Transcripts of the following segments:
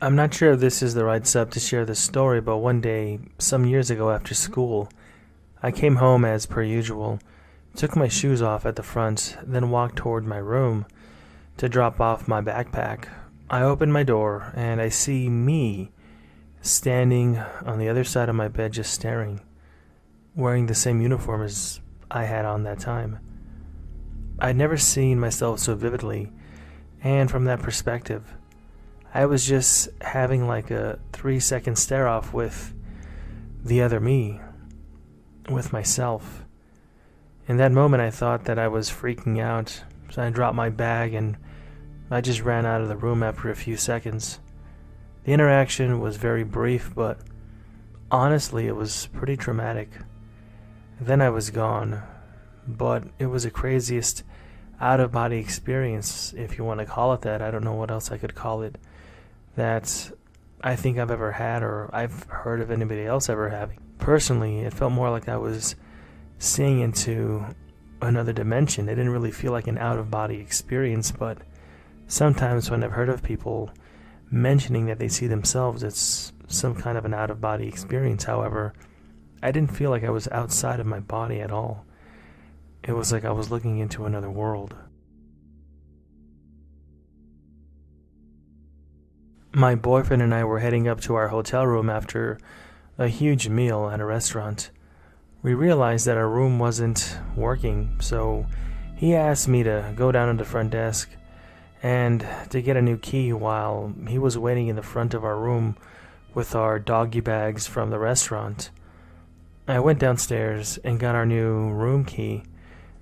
I'm not sure if this is the right sub to share this story, but one day, some years ago after school, I came home as per usual, took my shoes off at the front, then walked toward my room to drop off my backpack. I open my door and I see me standing on the other side of my bed just staring, wearing the same uniform as I had on that time. I'd never seen myself so vividly, and from that perspective, I was just having like a 3-second stare off with the other me, with myself. In that moment I thought that I was freaking out, so I dropped my bag and I just ran out of the room after a few seconds. The interaction was very brief, but honestly it was pretty traumatic. Then I was gone, but it was the craziest out-of-body experience, if you want to call it that. I don't know what else I could call it, that I think I've ever had, or I've heard of anybody else ever having. Personally, it felt more like I was seeing into another dimension. It didn't really feel like an out-of-body experience, but sometimes when I've heard of people mentioning that they see themselves, it's some kind of an out-of-body experience. However, I didn't feel like I was outside of my body at all. It was like I was looking into another world. My boyfriend and I were heading up to our hotel room after a huge meal at a restaurant. We realized that our room wasn't working, so he asked me to go down to the front desk and to get a new key while he was waiting in the front of our room with our doggy bags from the restaurant. I went downstairs and got our new room key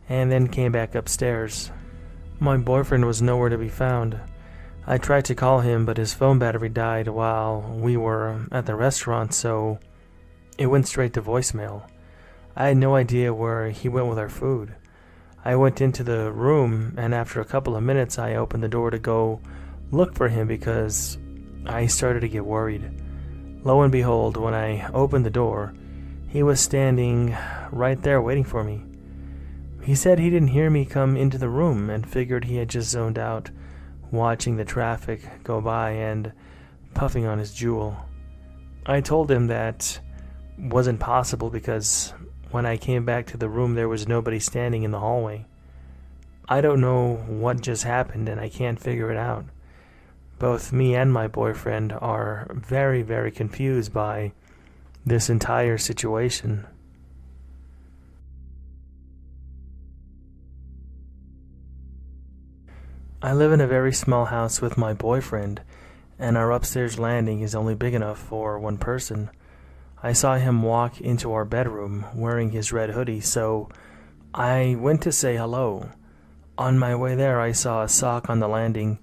and then came back upstairs. My boyfriend was nowhere to be found. I tried to call him, but his phone battery died while we were at the restaurant, so it went straight to voicemail. I had no idea where he went with our food. I went into the room, and after a couple of minutes, I opened the door to go look for him because I started to get worried. Lo and behold, when I opened the door, he was standing right there waiting for me. He said he didn't hear me come into the room and figured he had just zoned out, watching the traffic go by and puffing on his jewel. I told him that wasn't possible because when I came back to the room there was nobody standing in the hallway. I don't know what just happened and I can't figure it out. Both me and my boyfriend are very, very confused by this entire situation. I live in a very small house with my boyfriend, and our upstairs landing is only big enough for one person. I saw him walk into our bedroom wearing his red hoodie, so I went to say hello. On my way there, I saw a sock on the landing,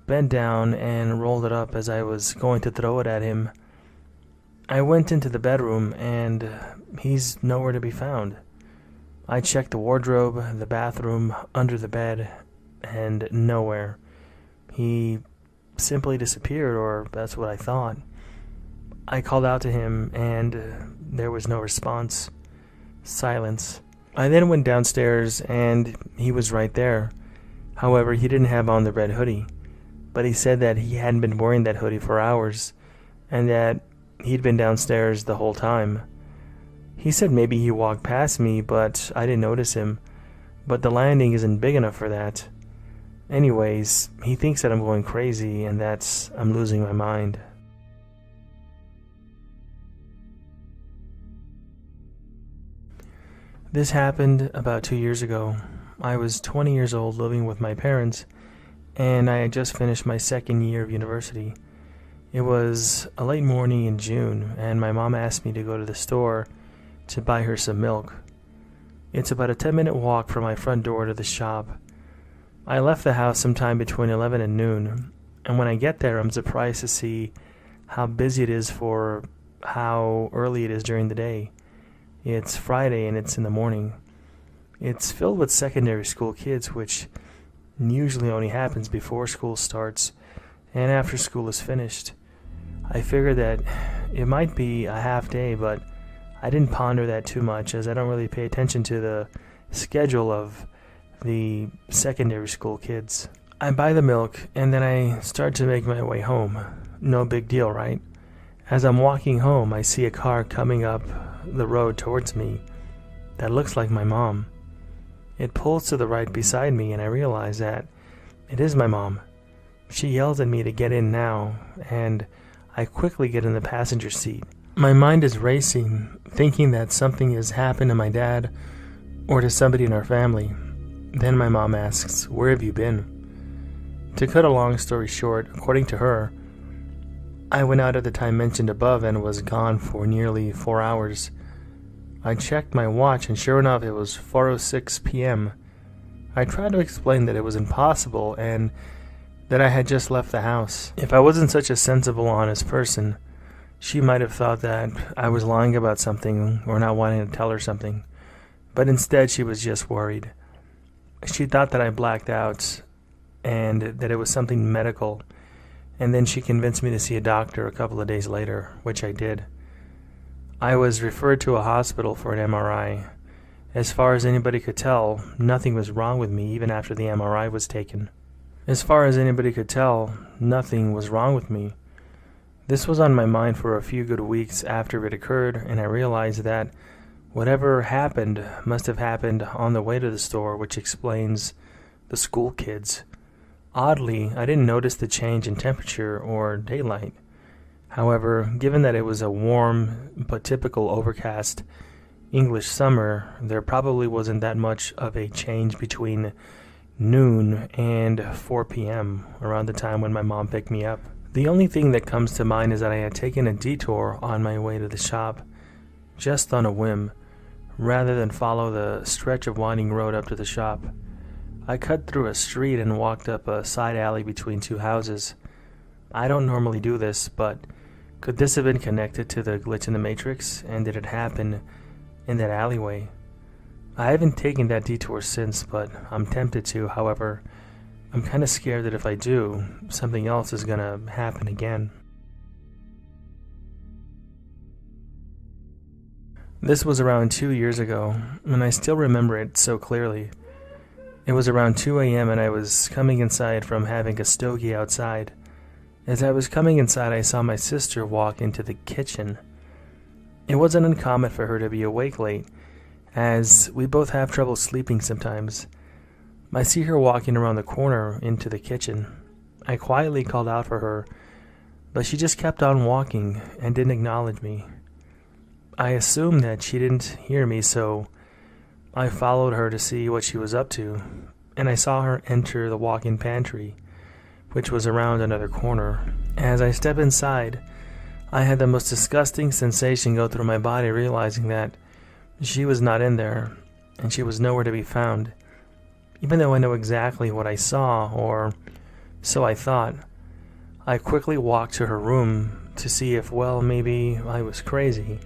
bent down and rolled it up as I was going to throw it at him. I went into the bedroom, and he's nowhere to be found. I checked the wardrobe, the bathroom, under the bed, and nowhere. He simply disappeared, or that's what I thought. I called out to him and there was no response. Silence. I then went downstairs and he was right there. However, he didn't have on the red hoodie, but he said that he hadn't been wearing that hoodie for hours and that he'd been downstairs the whole time. He said maybe he walked past me, but I didn't notice him, but the landing isn't big enough for that. Anyways, he thinks that I'm going crazy and that I'm losing my mind. This happened about 2 years ago. I was 20 years old living with my parents, and I had just finished my second year of university. It was a late morning in June, and my mom asked me to go to the store to buy her some milk. It's about a 10-minute walk from my front door to the shop. I left the house sometime between 11 and noon, and when I get there, I'm surprised to see how busy it is for how early it is during the day. It's Friday and it's in the morning. It's filled with secondary school kids, which usually only happens before school starts and after school is finished. I figured that it might be a half day, but I didn't ponder that too much as I don't really pay attention to the schedule of the secondary school kids. I buy the milk and then I start to make my way home. No big deal, right? As I'm walking home, I see a car coming up the road towards me that looks like my mom. It pulls to the right beside me, and I realize that it is my mom. She yells at me to get in now, and I quickly get in the passenger seat. My mind is racing, thinking that something has happened to my dad or to somebody in our family. Then my mom asks, "Where have you been?" To cut a long story short, according to her, I went out at the time mentioned above and was gone for nearly 4 hours. I checked my watch, and sure enough, it was 4:06 p.m. I tried to explain that it was impossible and that I had just left the house. If I wasn't such a sensible, honest person, she might have thought that I was lying about something or not wanting to tell her something. But instead, she was just worried. She thought that I blacked out and that it was something medical, and then she convinced me to see a doctor a couple of days later, which I did. I was referred to a hospital for an MRI. As far as anybody could tell, nothing was wrong with me even after the MRI was taken. As far as anybody could tell, nothing was wrong with me. This was on my mind for a few good weeks after it occurred, and I realized that whatever happened must have happened on the way to the store, which explains the school kids. Oddly, I didn't notice the change in temperature or daylight. However, given that it was a warm but typical overcast English summer, there probably wasn't that much of a change between noon and 4 p.m., around the time when my mom picked me up. The only thing that comes to mind is that I had taken a detour on my way to the shop, just on a whim, rather than follow the stretch of winding road up to the shop. I cut through a street and walked up a side alley between two houses. I don't normally do this, but could this have been connected to the glitch in the Matrix, and did it happen in that alleyway? I haven't taken that detour since, but I'm tempted to. However, I'm kind of scared that if I do, something else is gonna happen again. This was around 2 years ago, and I still remember it so clearly. It was around 2 a.m. and I was coming inside from having a stogie outside. As I was coming inside, I saw my sister walk into the kitchen. It wasn't uncommon for her to be awake late, as we both have trouble sleeping sometimes. I see her walking around the corner into the kitchen. I quietly called out for her, but she just kept on walking and didn't acknowledge me. I assumed that she didn't hear me, so I followed her to see what she was up to, and I saw her enter the walk-in pantry, which was around another corner. As I stepped inside, I had the most disgusting sensation go through my body, realizing that she was not in there, and she was nowhere to be found. Even though I know exactly what I saw, or so I thought, I quickly walked to her room to see if, well, maybe I was crazy.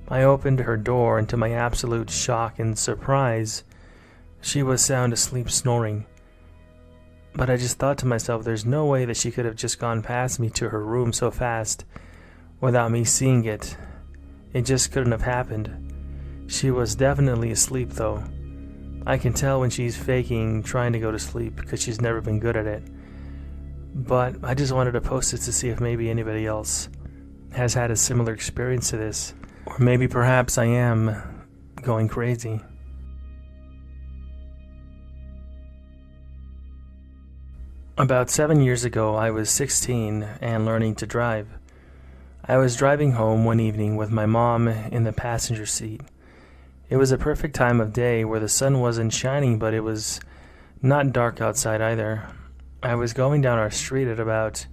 I opened her door, and to my absolute shock and surprise, she was sound asleep snoring. But I just thought to myself, there's no way that she could have just gone past me to her room so fast without me seeing it. It just couldn't have happened. She was definitely asleep, though. I can tell when she's faking trying to go to sleep because she's never been good at it. But I just wanted to post it to see if maybe anybody else has had a similar experience to this. Or maybe perhaps I am going crazy. About 7 years ago, I was 16 and learning to drive. I was driving home one evening with my mom in the passenger seat. It was a perfect time of day where the sun wasn't shining, but it was not dark outside either. I was going down our street at about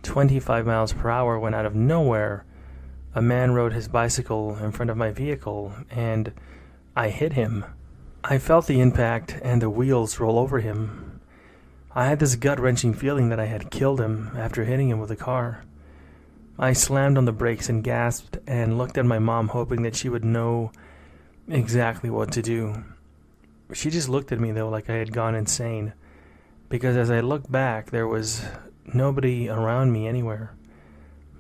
25 miles per hour when out of nowhere, a man rode his bicycle in front of my vehicle, and I hit him. I felt the impact and the wheels roll over him. I had this gut-wrenching feeling that I had killed him after hitting him with a car. I slammed on the brakes and gasped and looked at my mom, hoping that she would know exactly what to do. She just looked at me, though, like I had gone insane, because as I looked back, there was nobody around me anywhere.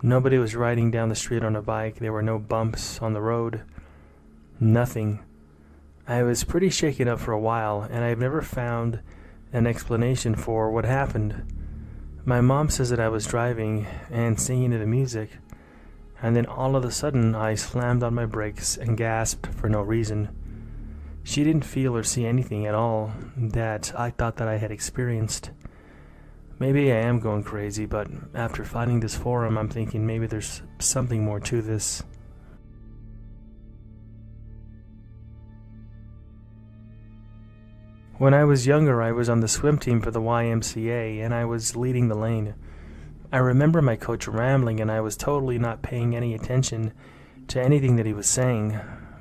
Nobody was riding down the street on a bike. There were no bumps on the road. Nothing. I was pretty shaken up for a while, and I've never found an explanation for what happened. My mom says that I was driving and singing to the music, and then all of a sudden I slammed on my brakes and gasped for no reason. She didn't feel or see anything at all that I thought that I had experienced. Maybe I am going crazy, but after finding this forum, I'm thinking maybe there's something more to this. When I was younger, I was on the swim team for the YMCA, and I was leading the lane. I remember my coach rambling, and I was totally not paying any attention to anything that he was saying.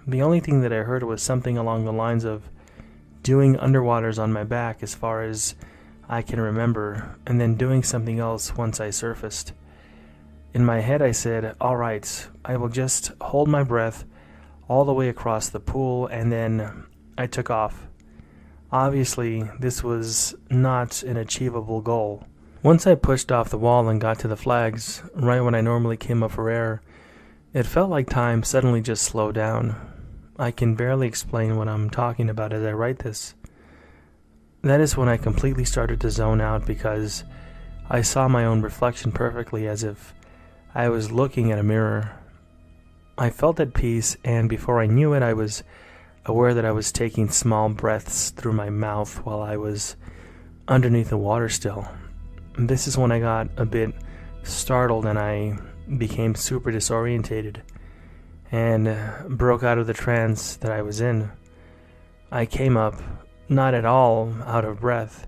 The only thing that I heard was something along the lines of doing underwaters on my back as far as I can remember, and then doing something else once I surfaced. In my head I said, alright, I will just hold my breath all the way across the pool, and then I took off. Obviously, this was not an achievable goal. Once I pushed off the wall and got to the flags, right when I normally came up for air, it felt like time suddenly just slowed down. I can barely explain what I'm talking about as I write this. That is when I completely started to zone out because I saw my own reflection perfectly as if I was looking at a mirror. I felt at peace, and before I knew it, I was aware that I was taking small breaths through my mouth while I was underneath the water still. This is when I got a bit startled and I became super disorientated and broke out of the trance that I was in. I came up not at all out of breath,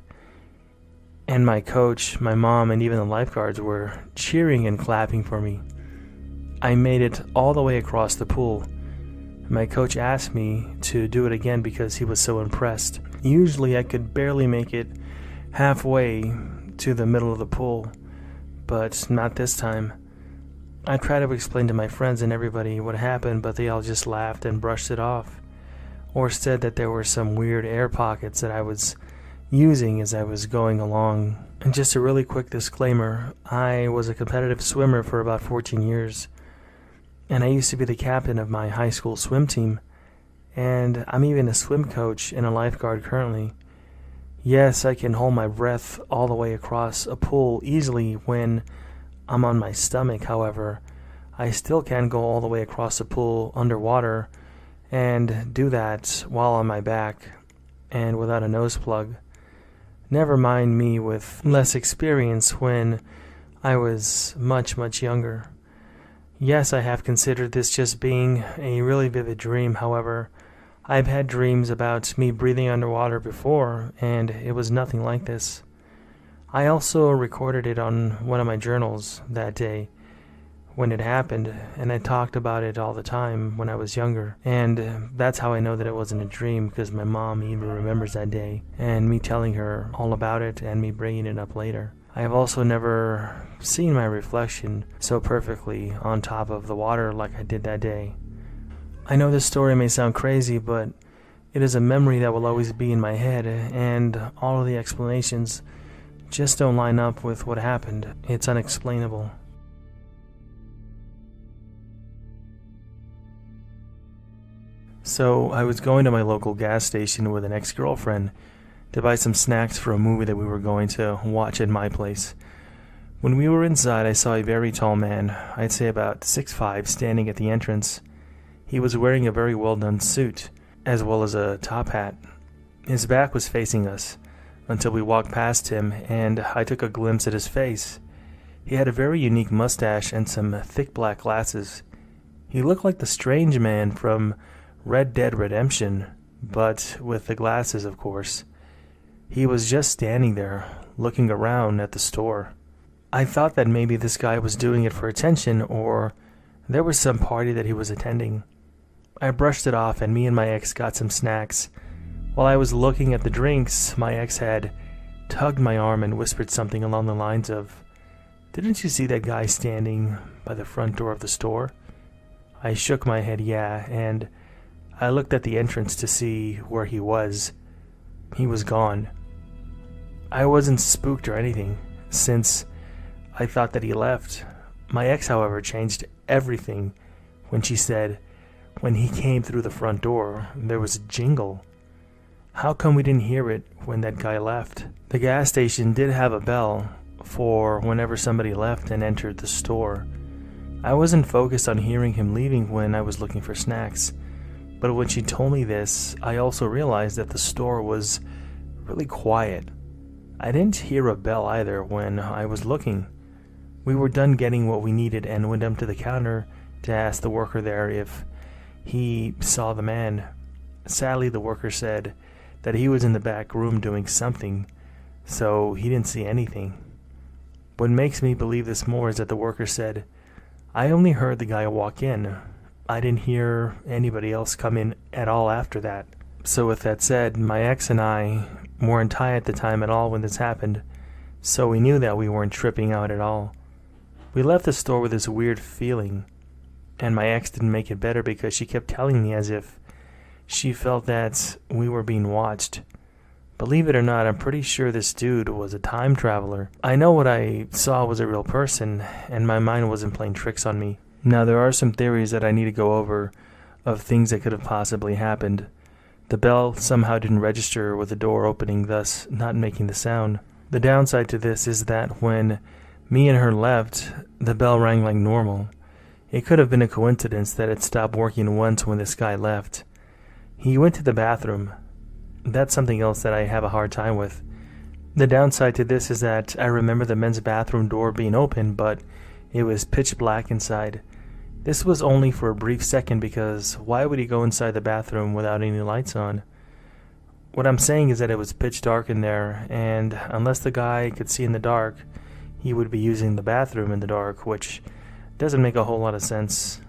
and my coach, my mom, and even the lifeguards were cheering and clapping for me. I made it all the way across the pool. My coach asked me to do it again because he was so impressed. Usually I could barely make it halfway to the middle of the pool, but not this time. I tried to explain to my friends and everybody what happened, but they all just laughed and brushed it off, or said that there were some weird air pockets that I was using as I was going along. And just a really quick disclaimer, I was a competitive swimmer for about 14 years. And I used to be the captain of my high school swim team, and I'm even a swim coach and a lifeguard currently. Yes, I can hold my breath all the way across a pool easily when I'm on my stomach. However, I still can't go all the way across a pool underwater and do that while on my back and without a nose plug. Never mind me with less experience when I was much, much younger. Yes, I have considered this just being a really vivid dream. However, I've had dreams about me breathing underwater before, and it was nothing like this. I also recorded it on one of my journals that day when it happened, and I talked about it all the time when I was younger. And that's how I know that it wasn't a dream, because my mom even remembers that day, and me telling her all about it and me bringing it up later. I have also never seen my reflection so perfectly on top of the water like I did that day. I know this story may sound crazy, but it is a memory that will always be in my head, and all of the explanations just don't line up with what happened. It's unexplainable. So I was going to my local gas station with an ex-girlfriend to buy some snacks for a movie that we were going to watch at my place. When we were inside, I saw a very tall man, I'd say about 6'5", standing at the entrance. He was wearing a very well-done suit, as well as a top hat. His back was facing us, until we walked past him, and I took a glimpse at his face. He had a very unique mustache and some thick black glasses. He looked like the strange man from Red Dead Redemption, but with the glasses, of course. He was just standing there, looking around at the store. I thought that maybe this guy was doing it for attention, or there was some party that he was attending. I brushed it off, and me and my ex got some snacks. While I was looking at the drinks, my ex had tugged my arm and whispered something along the lines of, "Didn't you see that guy standing by the front door of the store?" I shook my head yeah, and I looked at the entrance to see where he was. He was gone. I wasn't spooked or anything, since I thought that he left. My ex, however, changed everything when she said, when he came through the front door, there was a jingle. How come we didn't hear it when that guy left? The gas station did have a bell, for whenever somebody left and entered the store. I wasn't focused on hearing him leaving when I was looking for snacks, but when she told me this, I also realized that the store was really quiet. I didn't hear a bell either when I was looking. We were done getting what we needed and went up to the counter to ask the worker there if he saw the man. Sadly, the worker said that he was in the back room doing something, so he didn't see anything. What makes me believe this more is that the worker said, "I only heard the guy walk in. I didn't hear anybody else come in at all after that." So with that said, my ex and I weren't high at the time at all when this happened, so we knew that we weren't tripping out at all. We left the store with this weird feeling, and my ex didn't make it better because she kept telling me as if she felt that we were being watched. Believe it or not, I'm pretty sure this dude was a time traveler. I know what I saw was a real person, and my mind wasn't playing tricks on me. Now, there are some theories that I need to go over of things that could have possibly happened. The bell somehow didn't register with the door opening, thus not making the sound. The downside to this is that when me and her left, the bell rang like normal. It could have been a coincidence that it stopped working once when this guy left. He went to the bathroom. That's something else that I have a hard time with. The downside to this is that I remember the men's bathroom door being open, but it was pitch black inside. This was only for a brief second because why would he go inside the bathroom without any lights on? What I'm saying is that it was pitch dark in there, and unless the guy could see in the dark, he would be using the bathroom in the dark, which doesn't make a whole lot of sense.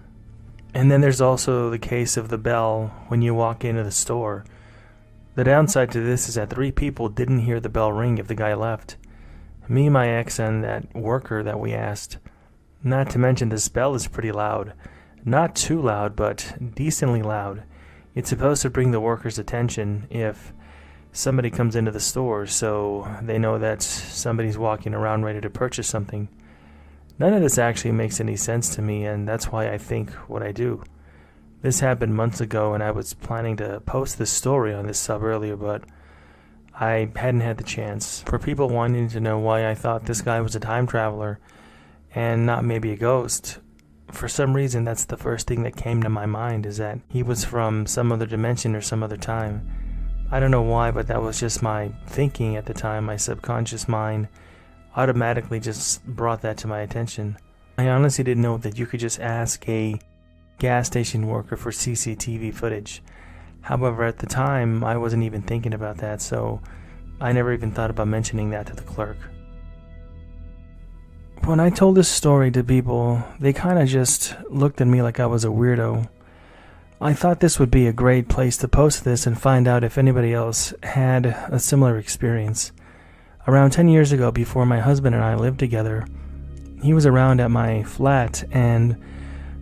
And then there's also the case of the bell when you walk into the store. The downside to this is that 3 people didn't hear the bell ring if the guy left. Me, my ex, and that worker that we asked. Not to mention this bell is pretty loud. Not too loud, but decently loud. It's supposed to bring the workers' attention if somebody comes into the store so they know that somebody's walking around ready to purchase something. None of this actually makes any sense to me, and that's why I think what I do. This happened months ago, and I was planning to post this story on this sub earlier, but I hadn't had the chance. For people wanting to know why I thought this guy was a time traveler and not maybe a ghost, for some reason that's the first thing that came to my mind, is that he was from some other dimension or some other time. I don't know why, but that was just my thinking at the time. My subconscious mind automatically just brought that to my attention. I honestly didn't know that you could just ask a gas station worker for CCTV footage. However, at the time, I wasn't even thinking about that, so I never even thought about mentioning that to the clerk. When I told this story to people, they kind of just looked at me like I was a weirdo. I thought this would be a great place to post this and find out if anybody else had a similar experience. Around 10 years ago, before my husband and I lived together, he was around at my flat and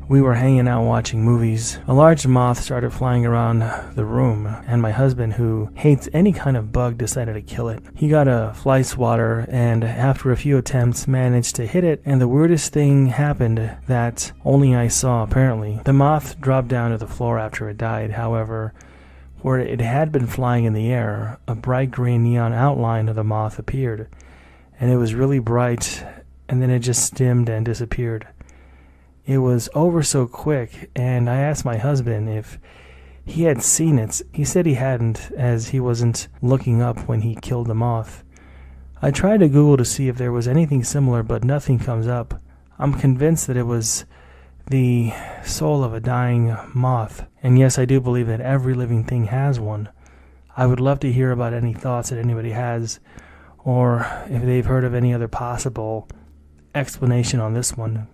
we were hanging out watching movies. A large moth started flying around the room, and my husband, who hates any kind of bug, decided to kill it. He got a fly swatter and after a few attempts managed to hit it, and the weirdest thing happened that only I saw apparently. The moth dropped down to the floor after it died. However, where it had been flying in the air, a bright green neon outline of the moth appeared, and it was really bright, and then it just dimmed and disappeared. It was over so quick, and I asked my husband if he had seen it. He said he hadn't, as he wasn't looking up when he killed the moth. I tried to Google to see if there was anything similar, but nothing comes up. I'm convinced that it was the soul of a dying moth. And yes, I do believe that every living thing has one. I would love to hear about any thoughts that anybody has, or if they've heard of any other possible explanation on this one.